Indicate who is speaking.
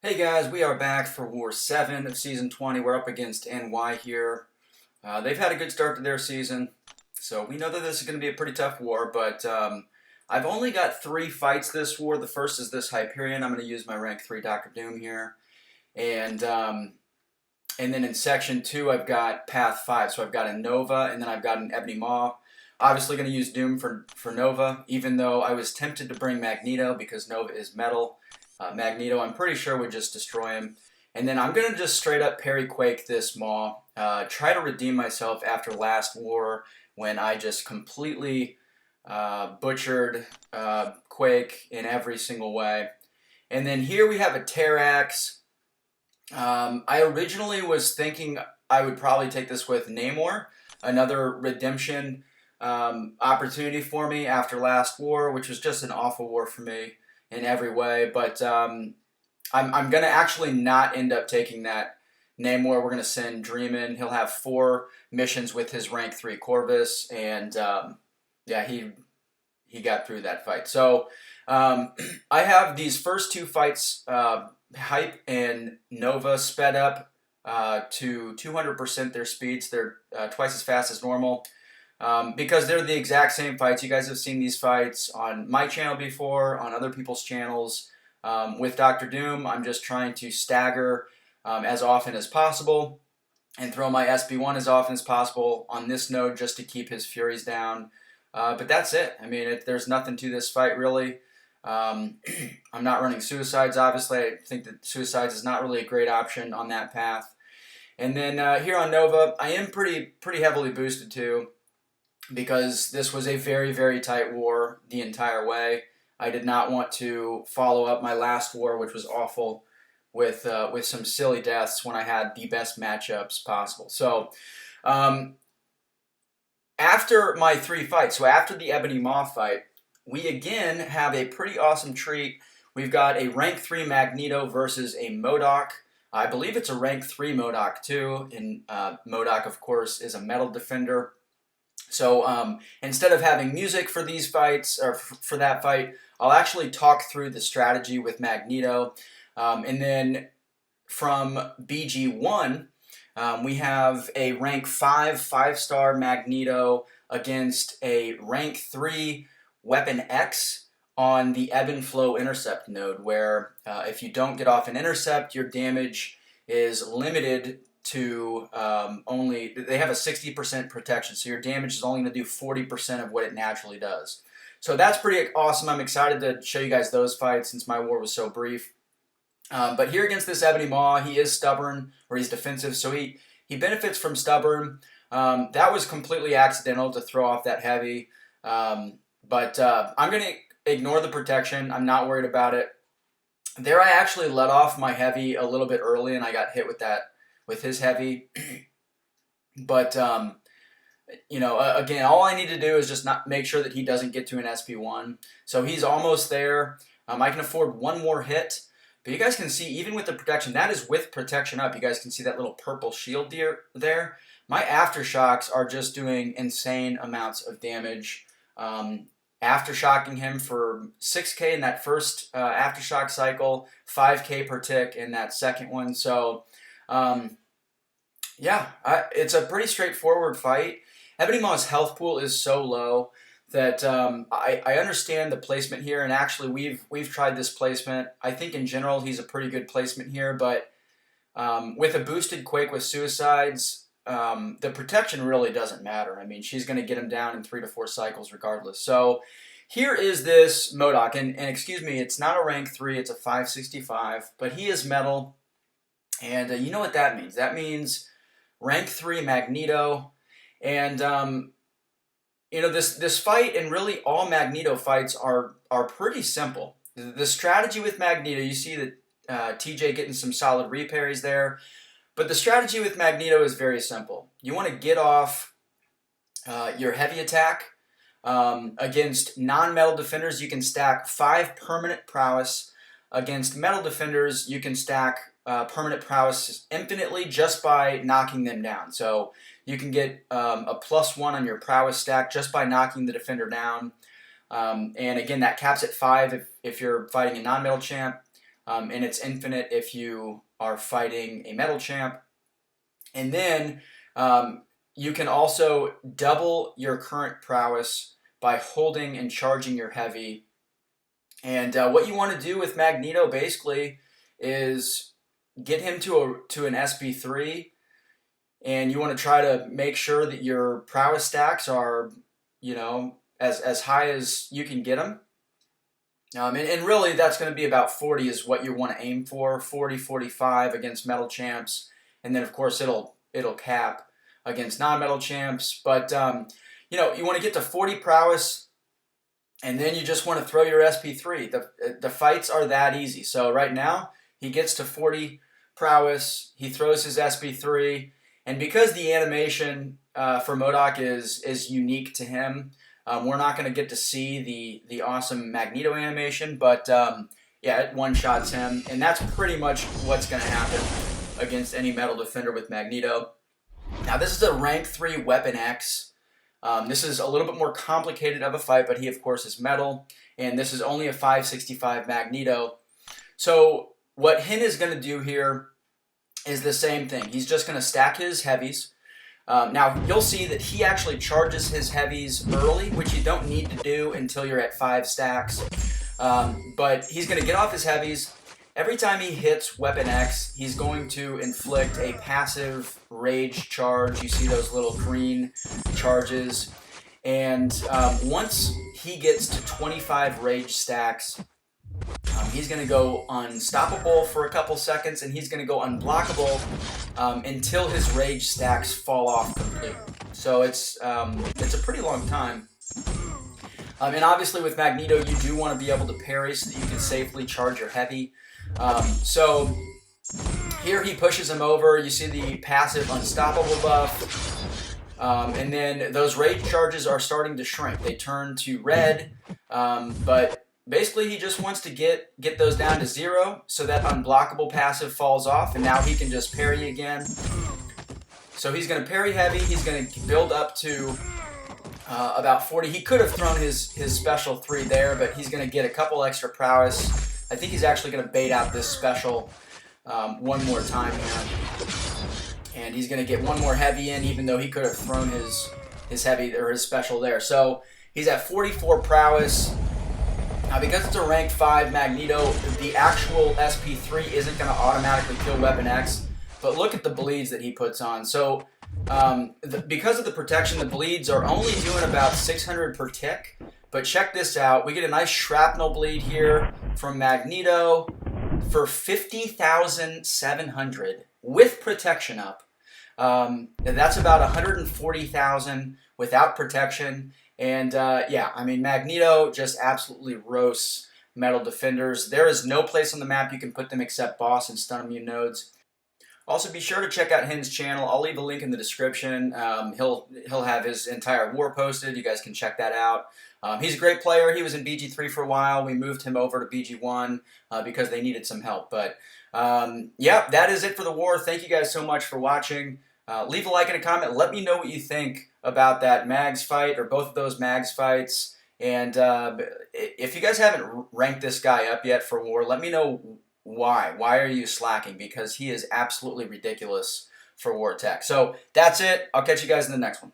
Speaker 1: Hey guys, we are back for War 7 of Season 20. We're up against NY here. They've had a good start to their season, so we know that this is going to be a pretty tough war, but I've only got 3 fights this war. The first is this Hyperion. I'm going to use my rank 3 Doctor Doom here. And then in Section 2, I've got Path 5. So I've got a Nova, and then I've got an Ebony Maw. Obviously going to use Doom for Nova, even though I was tempted to bring Magneto because Nova is metal. Magneto, I'm pretty sure, would just destroy him. And then I'm going to just straight up parry Quake this Maw. Try to redeem myself after last war when I just completely butchered Quake in every single way. And then here we have a Terrax. I originally was thinking I would probably take this with Namor, another redemption opportunity for me after last war, which was just an awful war for me in every way. But I'm going to actually not end up taking that Namor. We're going to send Dreamin'. He'll have 4 missions with his rank 3 Corvus, and yeah, he got through that fight. So I have these first 2 fights, Hype and Nova, sped up to 200% their speeds. They're twice as fast as normal because they're the exact same fights. You guys have seen these fights on my channel before, on other people's channels. With Dr. Doom, I'm just trying to stagger as often as possible and throw my SB1 as often as possible on this node just to keep his Furies down. But that's it. I mean, there's nothing to this fight, really. I'm not running Suicides, obviously. I think that Suicides is not really a great option on that path. And then here on Nova, I am pretty heavily boosted too, because this was a very, very tight war the entire way. I did not want to follow up my last war, which was awful, with some silly deaths when I had the best matchups possible. So after my 3 fights, so after the Ebony Maw fight, we again have a pretty awesome treat. We've got a rank 3 Magneto versus a MODOK. I believe it's a rank 3 MODOK too, and MODOK, of course, is a metal defender. So instead of having music for these fights, or for that fight, I'll actually talk through the strategy with Magneto. And then from BG1, we have a rank 5 5-star Magneto against a rank 3 Weapon X on the Ebb and Flow intercept node, where if you don't get off an intercept, your damage is limited to only, they have a 60% protection, so your damage is only going to do 40% of what it naturally does. So that's pretty awesome. I'm excited to show you guys those fights since my war was so brief. But here against this Ebony Maw, he is stubborn, or he's defensive, so he benefits from stubborn. That was completely accidental to throw off that heavy. But I'm going to ignore the protection. I'm not worried about it. There I actually let off my heavy a little bit early, and I got hit with his heavy. But, you know, again, all I need to do is just not make sure that he doesn't get to an SP1. So he's almost there. I can afford 1 more hit. But you guys can see, even with the protection, that is with protection up. You guys can see that little purple shield there. My Aftershocks are just doing insane amounts of damage. Aftershocking him for 6k in that first Aftershock cycle, 5k per tick in that second one. So, yeah, it's a pretty straightforward fight. Ebony Maw's health pool is so low that I understand the placement here, and actually we've tried this placement. I think in general he's a pretty good placement here, but with a boosted Quake with Suicides, the protection really doesn't matter. I mean, she's going to get him down in 3 to 4 cycles regardless. So here is this MODOK, and excuse me, it's not a rank 3, it's a 565, but he is metal, and you know what that means. That means rank 3 Magneto, and you know, this fight, and really all Magneto fights, are pretty simple. The strategy with Magneto, you see that TJ getting some solid reparries there. But the strategy with Magneto is very simple. You want to get off your heavy attack. Against non-metal defenders, you can stack 5 permanent prowess. Against metal defenders, you can stack permanent prowess infinitely just by knocking them down. So you can get a +1 on your prowess stack just by knocking the defender down. And again, that caps at 5 if you're fighting a non-metal champ. and it's infinite if you are fighting a metal champ. And then you can also double your current prowess by holding and charging your heavy. And what you want to do with Magneto basically is get him to an SP3, and you want to try to make sure that your prowess stacks are, you know, as high as you can get them. And really that's going to be about 40 is what you want to aim for, 40, 45 against metal champs. And then of course it'll cap against non-metal champs. But you know, you want to get to 40 prowess, and then you just want to throw your SP3. The fights are that easy. So right now he gets to 40 prowess, he throws his SP3, and because the animation for MODOK is unique to him, we're not going to get to see the awesome Magneto animation, but yeah, it one-shots him, and that's pretty much what's going to happen against any metal defender with Magneto. Now this is a rank 3 Weapon X. This is a little bit more complicated of a fight, but he of course is metal, and this is only a 565 Magneto. So what Hen is going to do here is the same thing. He's just going to stack his heavies. Now you'll see that he actually charges his heavies early, which you don't need to do until you're at 5 stacks. But he's going to get off his heavies. Every time he hits Weapon X, he's going to inflict a passive rage charge. You see those little green charges. And once he gets to 25 rage stacks, he's going to go unstoppable for a couple seconds, and he's going to go unblockable until his rage stacks fall off completely. So it's a pretty long time. And obviously with Magneto, you do want to be able to parry so that you can safely charge your heavy. So here he pushes him over. You see the passive unstoppable buff. And then those rage charges are starting to shrink. They turn to red, but basically he just wants to get those down to 0 so that unblockable passive falls off, and now he can just parry again. So he's going to parry heavy. He's going to build up to about 40. He could have thrown his special 3 there, but he's going to get a couple extra prowess. I think he's actually going to bait out this special one more time here. And he's going to get one more heavy in, even though he could have thrown his heavy or his special there. So he's at 44 prowess. Now because it's a rank 5 Magneto, the actual SP3 isn't going to automatically kill Weapon X. But look at the bleeds that he puts on. So because of the protection, the bleeds are only doing about 600 per tick. But check this out. We get a nice shrapnel bleed here from Magneto for 50,700 with protection up. That's about 140,000 without protection. And yeah, I mean, Magneto just absolutely roasts metal defenders. There is no place on the map you can put them except boss and stun immune nodes. Also, be sure to check out Hen's channel. I'll leave a link in the description. He'll have his entire war posted. You guys can check that out. He's a great player. He was in BG3 for a while. We moved him over to BG1 because they needed some help. But yeah, that is it for the war. Thank you guys so much for watching. Leave a like and a comment. Let me know what you think about that Mags fight or both of those Mags fights. And if you guys haven't ranked this guy up yet for war, let me know why. Why are you slacking? Because he is absolutely ridiculous for war tech. So that's it. I'll catch you guys in the next one.